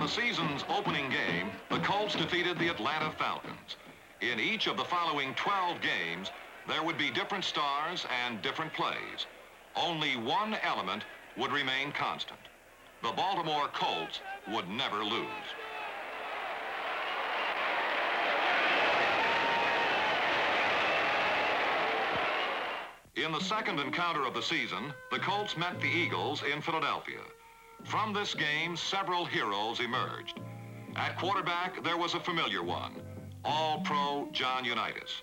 the season's opening game, the Colts defeated the Atlanta Falcons. In each of the following 12 games, there would be different stars and different plays. Only one element would remain constant. The Baltimore Colts would never lose. In the second encounter of the season, the Colts met the Eagles in Philadelphia. From this game, several heroes emerged. At quarterback, there was a familiar one, All-Pro John Unitas.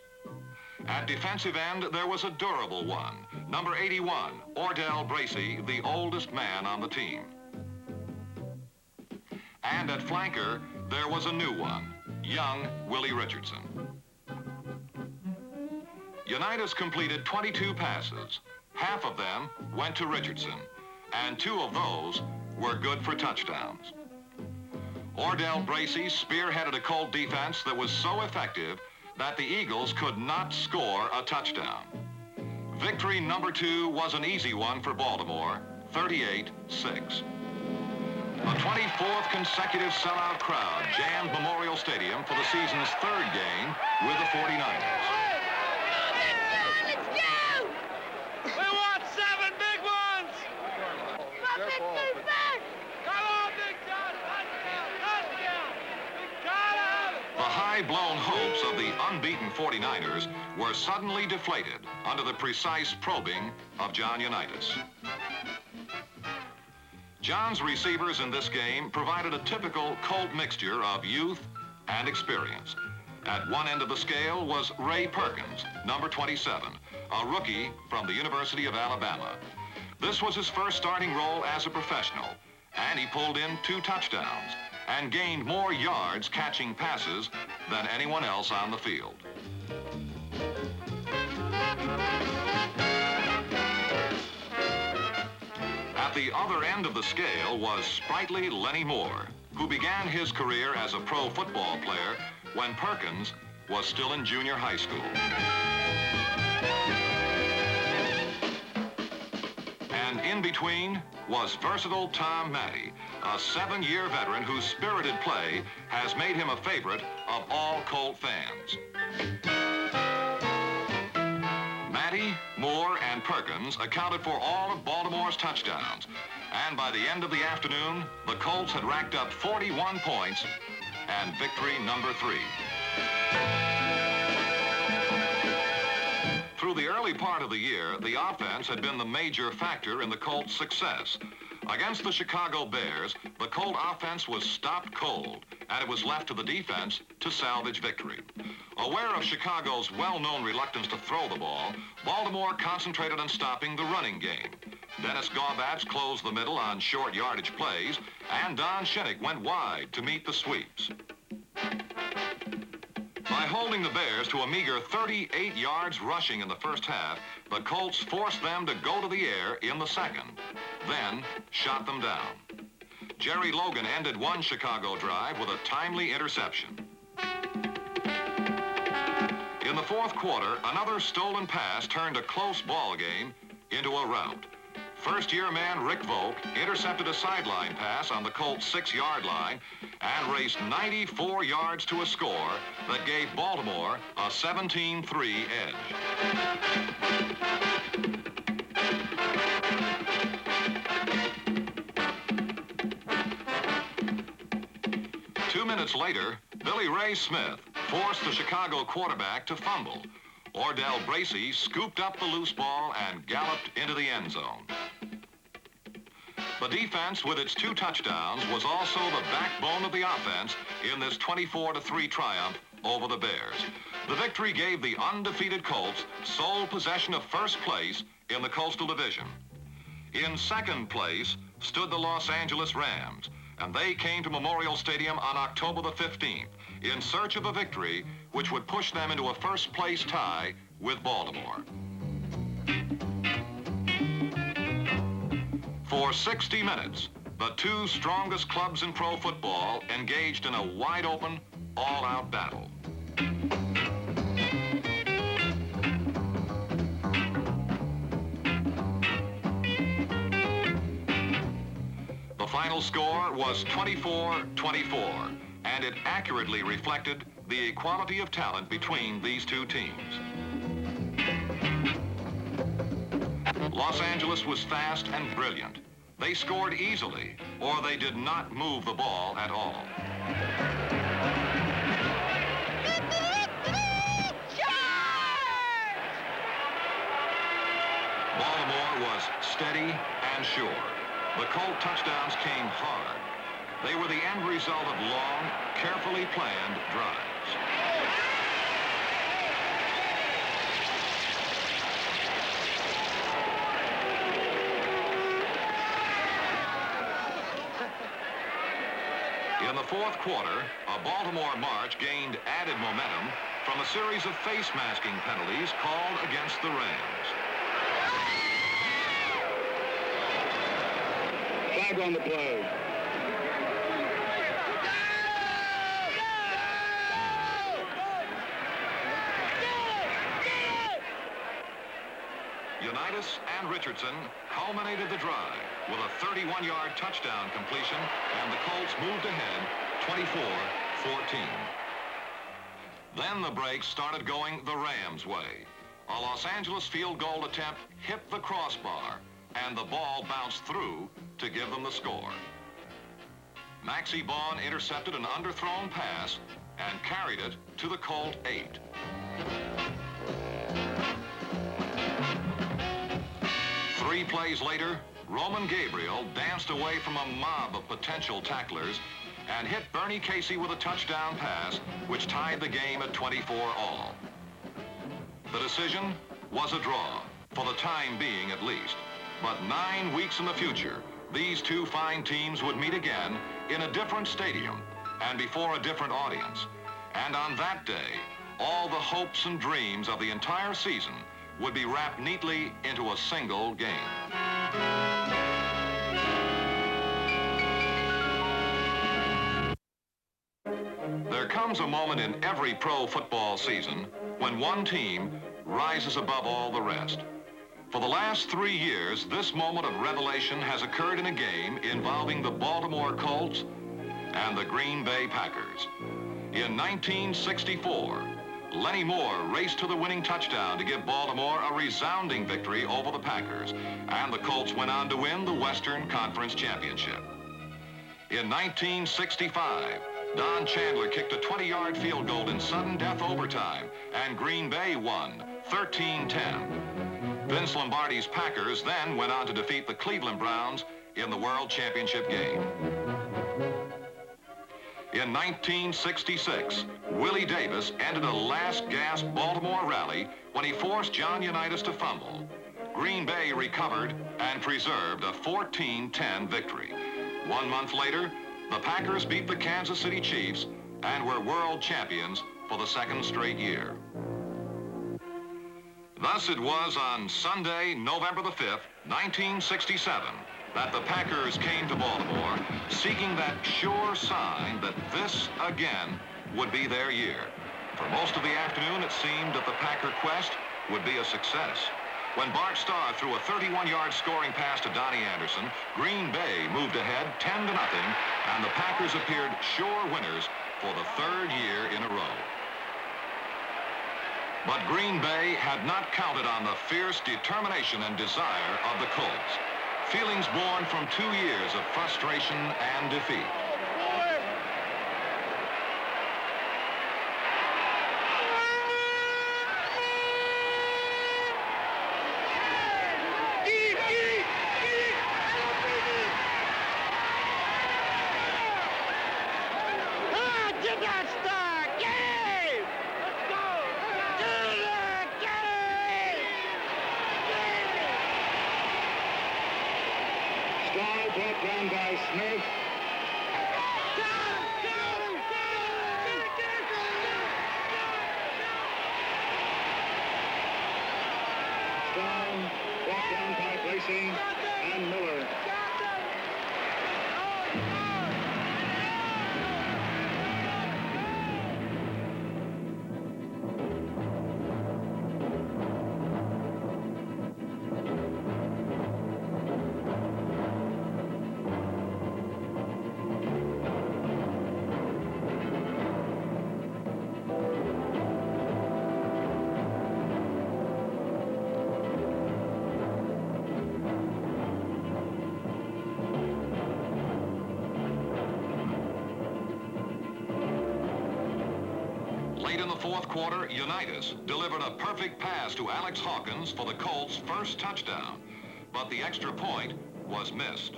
At defensive end, there was a durable one, number 81, Ordell Bracy, the oldest man on the team. And at flanker, there was a new one, young Willie Richardson. Unitas completed 22 passes. Half of them went to Richardson, and 2 of those were good for touchdowns. Ordell Bracy spearheaded a Colt defense that was so effective that the Eagles could not score a touchdown. Victory number 2 was an easy one for Baltimore, 38-6. A 24th consecutive sellout crowd jammed Memorial Stadium for the season's 3rd game with the 49ers. High-blown hopes of the unbeaten 49ers were suddenly deflated under the precise probing of John Unitas. John's receivers in this game provided a typical Colt mixture of youth and experience. At one end of the scale was Ray Perkins, number 27, a rookie from the University of Alabama. This was his first starting role as a professional, and he pulled in 2 touchdowns and gained more yards catching passes than anyone else on the field. At the other end of the scale was sprightly Lenny Moore, who began his career as a pro football player when Perkins was still in junior high school. And in between was versatile Tom Matty, a 7-year veteran whose spirited play has made him a favorite of all Colt fans. Matty, Moore, and Perkins accounted for all of Baltimore's touchdowns, and by the end of the afternoon, the Colts had racked up 41 points and victory number 3. Through the early part of the year, the offense had been the major factor in the Colts' success. Against the Chicago Bears, the Colt offense was stopped cold, and it was left to the defense to salvage victory. Aware of Chicago's well-known reluctance to throw the ball, Baltimore concentrated on stopping the running game. Dennis Gaubats closed the middle on short yardage plays, and Don Shinnick went wide to meet the sweeps. By holding the Bears to a meager 38 yards rushing in the first half, the Colts forced them to go to the air in the second, then shot them down. Jerry Logan ended one Chicago drive with a timely interception. In the fourth quarter, another stolen pass turned a close ball game into a rout. First-year man Rick Volk intercepted a sideline pass on the Colts' 6-yard line and raced 94 yards to a score that gave Baltimore a 17-3 edge. 2 minutes later, Billy Ray Smith forced the Chicago quarterback to fumble. Ordell Bracy scooped up the loose ball and galloped into the end zone. The defense, with its 2 touchdowns, was also the backbone of the offense in this 24-3 triumph over the Bears. The victory gave the undefeated Colts sole possession of first place in the Coastal Division. In second place stood the Los Angeles Rams, and they came to Memorial Stadium on October the 15th in search of a victory which would push them into a first-place tie with Baltimore. For 60 minutes, the 2 strongest clubs in pro football engaged in a wide-open, all-out battle. The final score was 24-24, and it accurately reflected the equality of talent between these two teams. Los Angeles was fast and brilliant. They scored easily, or they did not move the ball at all. Baltimore was steady and sure. The Colt touchdowns came hard. They were the end result of long, carefully planned drives. In the fourth quarter, a Baltimore march gained added momentum from a series of face-masking penalties called against the Rams. Flag on the play. Unitas and Richardson culminated the drive with a 31-yard touchdown completion, and the Colts moved ahead 24-14. Then the breaks started going the Rams' way. A Los Angeles field goal attempt hit the crossbar, and the ball bounced through to give them the score. Maxie Baughan intercepted an underthrown pass and carried it to the Colt 8. Three plays later, Roman Gabriel danced away from a mob of potential tacklers and hit Bernie Casey with a touchdown pass, which tied the game at 24-all. The decision was a draw, for the time being at least. But 9 weeks in the future, these two fine teams would meet again in a different stadium and before a different audience. And on that day, all the hopes and dreams of the entire season would be wrapped neatly into a single game. There comes a moment in every pro football season when one team rises above all the rest. For the last 3 years, this moment of revelation has occurred in a game involving the Baltimore Colts and the Green Bay Packers. In 1964, Lenny Moore raced to the winning touchdown to give Baltimore a resounding victory over the Packers, and the Colts went on to win the Western Conference Championship. In 1965, Don Chandler kicked a 20-yard field goal in sudden death overtime, and Green Bay won 13-10. Vince Lombardi's Packers then went on to defeat the Cleveland Browns in the World Championship game. In 1966, Willie Davis ended a last-gasp Baltimore rally when he forced John Unitas to fumble. Green Bay recovered and preserved a 14-10 victory. 1 month later, the Packers beat the Kansas City Chiefs and were world champions for the 2nd straight year. Thus it was on Sunday, November the 5th, 1967, that the Packers came to Baltimore, seeking that sure sign that this, again, would be their year. For most of the afternoon, it seemed that the Packer quest would be a success. When Bart Starr threw a 31-yard scoring pass to Donnie Anderson, Green Bay moved ahead 10-0, and the Packers appeared sure winners for the 3rd year in a row. But Green Bay had not counted on the fierce determination and desire of the Colts. Feelings born from 2 years of frustration and defeat. Brought down by Smith. Strong, brought down by Bracey and Miller. fourth quarter, Unitas delivered a perfect pass to Alex Hawkins for the Colts' first touchdown, but the extra point was missed.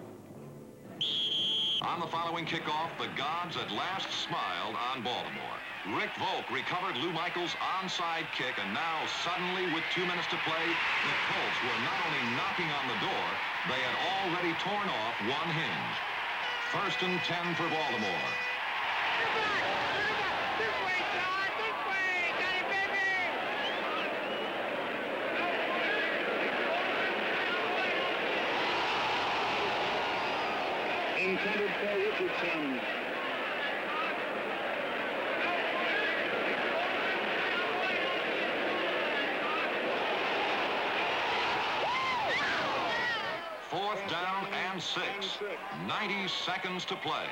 On the following kickoff, the gods at last smiled on Baltimore. Rick Volk recovered Lou Michaels' onside kick, and now suddenly, with 2 minutes to play, the Colts were not only knocking on the door, they had already torn off one hinge. 1st and 10 for Baltimore. This way, John! This way! Got it, baby! Intended for Richardson. Fourth down and 6. 90 seconds to play.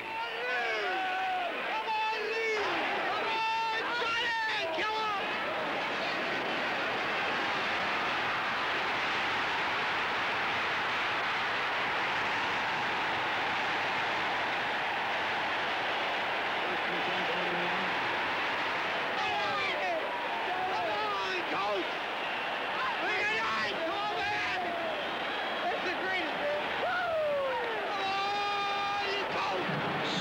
Colts!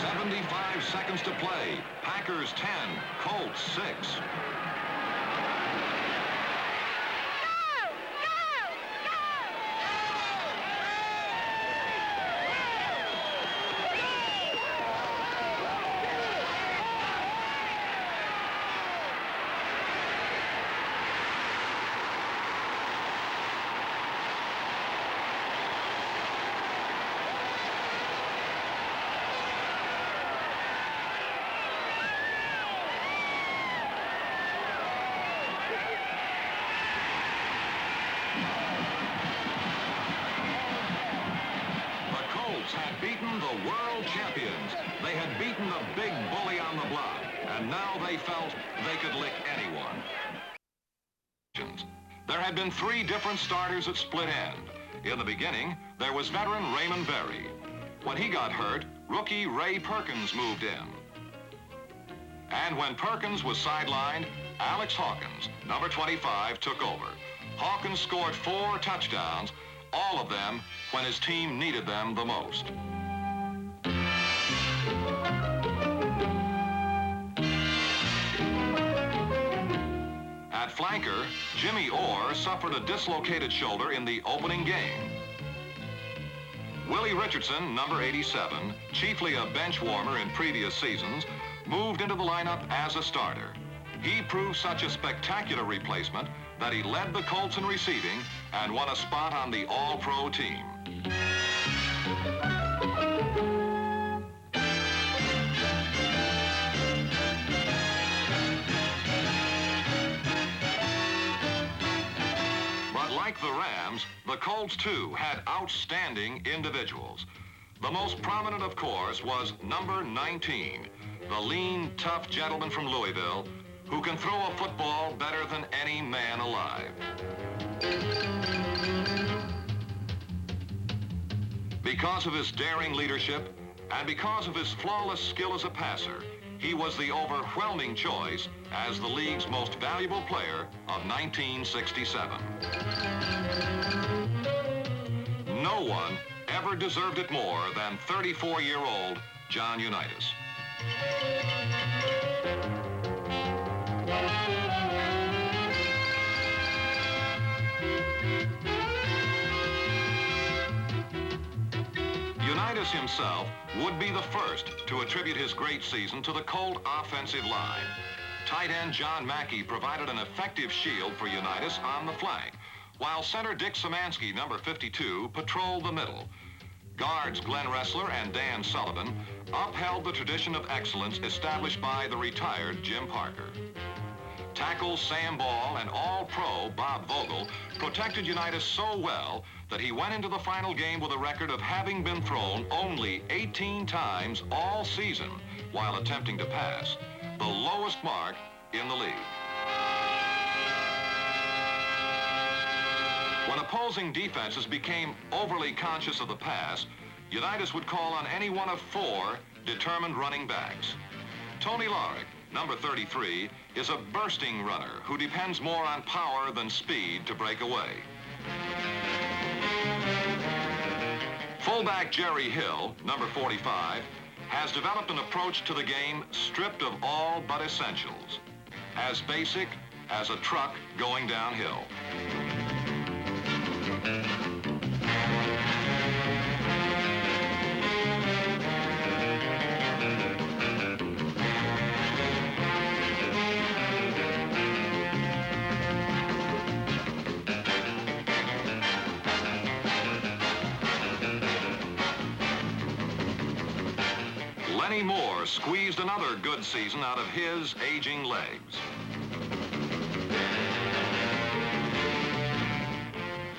75 seconds to play. Packers 10, Colts 6. Had beaten the world champions. They had beaten the big bully on the block, and now they felt they could lick anyone. There had been 3 different starters at split end. In the beginning, there was veteran Raymond Berry. When he got hurt, rookie Ray Perkins moved in. And when Perkins was sidelined, Alex Hawkins, number 25, took over. Hawkins scored 4 touchdowns, all of them when his team needed them the most. At flanker, Jimmy Orr suffered a dislocated shoulder in the opening game. Willie Richardson, number 87, chiefly a bench warmer in previous seasons, moved into the lineup as a starter. He proved such a spectacular replacement that he led the Colts in receiving and won a spot on the All-Pro team. But like the Rams, the Colts too had outstanding individuals. The most prominent, of course, was number 19, the lean, tough gentleman from Louisville who can throw a football better than any man alive. Because of his daring leadership and because of his flawless skill as a passer, he was the overwhelming choice as the league's most valuable player of 1967. No one ever deserved it more than 34-year-old John Unitas. Unitas himself would be the first to attribute his great season to the Colt offensive line. Tight end John Mackey provided an effective shield for Unitas on the flank, while center Dick Szymanski, number 52, patrolled the middle. Guards Glenn Ressler and Dan Sullivan upheld the tradition of excellence established by the retired Jim Parker. Tackles Sam Ball and All-Pro Bob Vogel protected Unitas so well that he went into the final game with a record of having been thrown only 18 times all season while attempting to pass, the lowest mark in the league. When opposing defenses became overly conscious of the pass, Unitas would call on any one of 4 determined running backs. Tony Lorick, number 33, is a bursting runner who depends more on power than speed to break away. Fullback Jerry Hill, number 45, has developed an approach to the game stripped of all but essentials, as basic as a truck going downhill. Lenny Moore squeezed another good season out of his aging legs.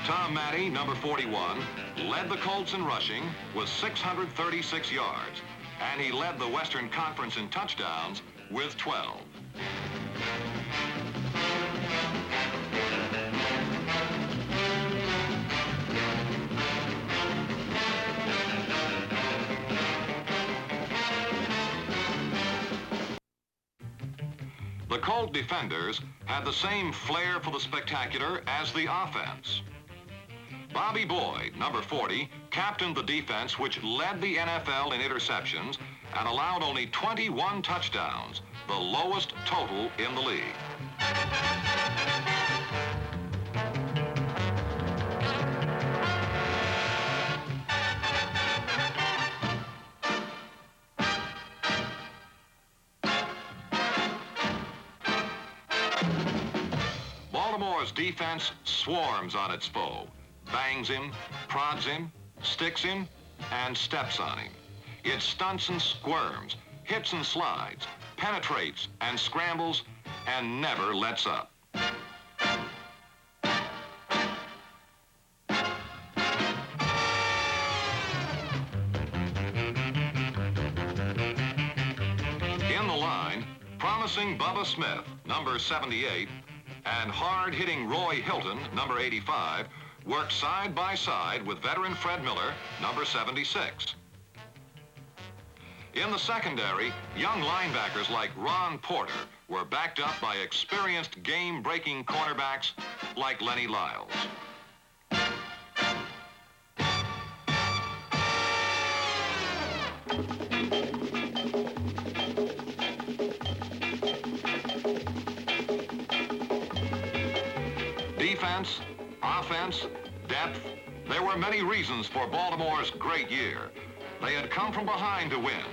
Tom Matty, number 41, led the Colts in rushing with 636 yards, and he led the Western Conference in touchdowns with 12. The Colt defenders had the same flair for the spectacular as the offense. Bobby Boyd, number 40, captained the defense which led the NFL in interceptions and allowed only 21 touchdowns, the lowest total in the league. Baltimore's defense swarms on its foe, bangs him, prods him, sticks him, and steps on him. It stunts and squirms, hits and slides, penetrates and scrambles, and never lets up. In the line, promising Bubba Smith, number 78, and hard-hitting Roy Hilton, number 85, worked side by side with veteran Fred Miller, number 76. In the secondary, young linebackers like Ron Porter were backed up by experienced game-breaking cornerbacks like Lenny Lyles. Defense, offense, depth, there were many reasons for Baltimore's great year. They had come from behind to win,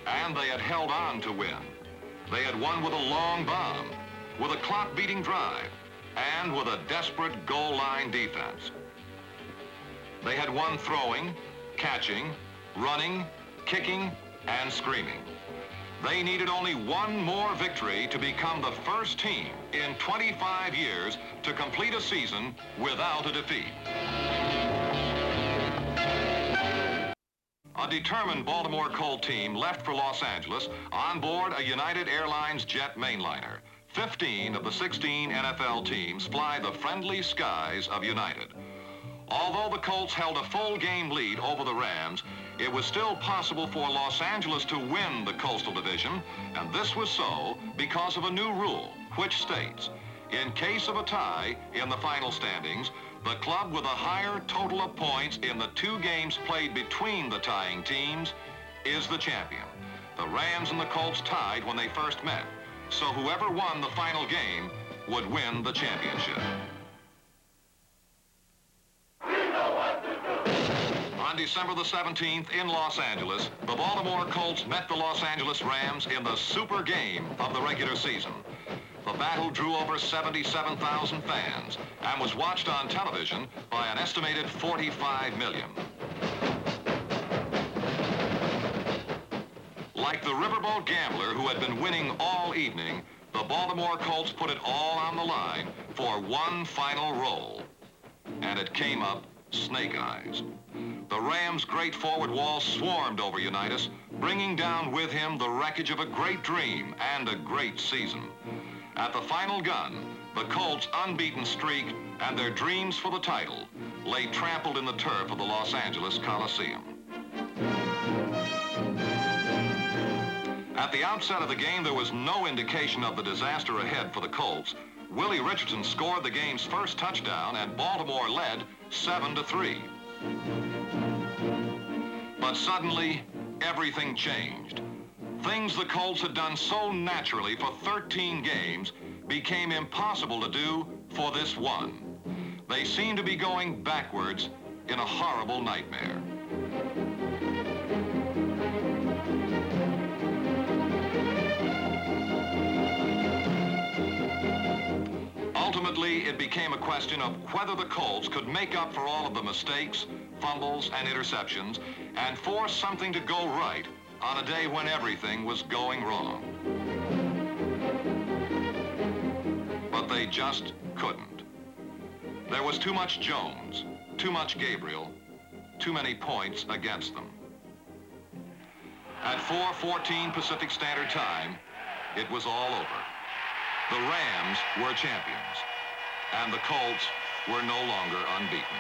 and they had held on to win. They had won with a long bomb, with a clock-beating drive, and with a desperate goal line defense. They had won throwing, catching, running, kicking, and screaming. They needed only one more victory to become the first team in 25 years to complete a season without a defeat. A determined Baltimore Colt team left for Los Angeles on board a United Airlines jet mainliner. 15 of the 16 NFL teams fly the friendly skies of United. Although the Colts held a full game lead over the Rams, it was still possible for Los Angeles to win the Coastal Division, and this was so because of a new rule, which states, in case of a tie in the final standings, the club with a higher total of points in the 2 games played between the tying teams is the champion. The Rams and the Colts tied when they first met, so whoever won the final game would win the championship. On December the 17th in Los Angeles, the Baltimore Colts met the Los Angeles Rams in the super game of the regular season. The battle drew over 77,000 fans and was watched on television by an estimated 45 million. Like the riverboat gambler who had been winning all evening, the Baltimore Colts put it all on the line for one final roll. And it came up snake eyes. The Rams' great forward wall swarmed over Unitas, bringing down with him the wreckage of a great dream and a great season. At the final gun, the Colts' unbeaten streak and their dreams for the title lay trampled in the turf of the Los Angeles Coliseum. At the outset of the game, there was no indication of the disaster ahead for the Colts. Willie Richardson scored the game's first touchdown, and Baltimore led 7-3. But suddenly, everything changed. Things the Colts had done so naturally for 13 games became impossible to do for this one. They seemed to be going backwards in a horrible nightmare. Ultimately, it became a question of whether the Colts could make up for all of the mistakes, fumbles, and interceptions and force something to go right on a day when everything was going wrong. But they just couldn't. There was too much Jones, too much Gabriel, too many points against them. At 4:14 Pacific Standard Time, it was all over. The Rams were champions, and the Colts were no longer unbeaten.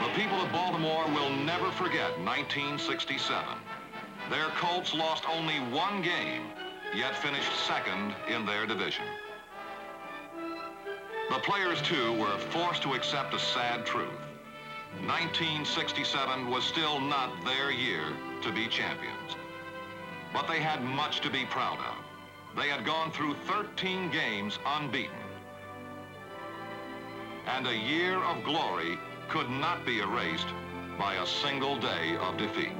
The people of Baltimore will never forget 1967. Their Colts lost only one game, yet finished second in their division. The players, too, were forced to accept a sad truth. 1967 was still not their year to be champions. But they had much to be proud of. They had gone through 13 games unbeaten. And a year of glory could not be erased by a single day of defeat.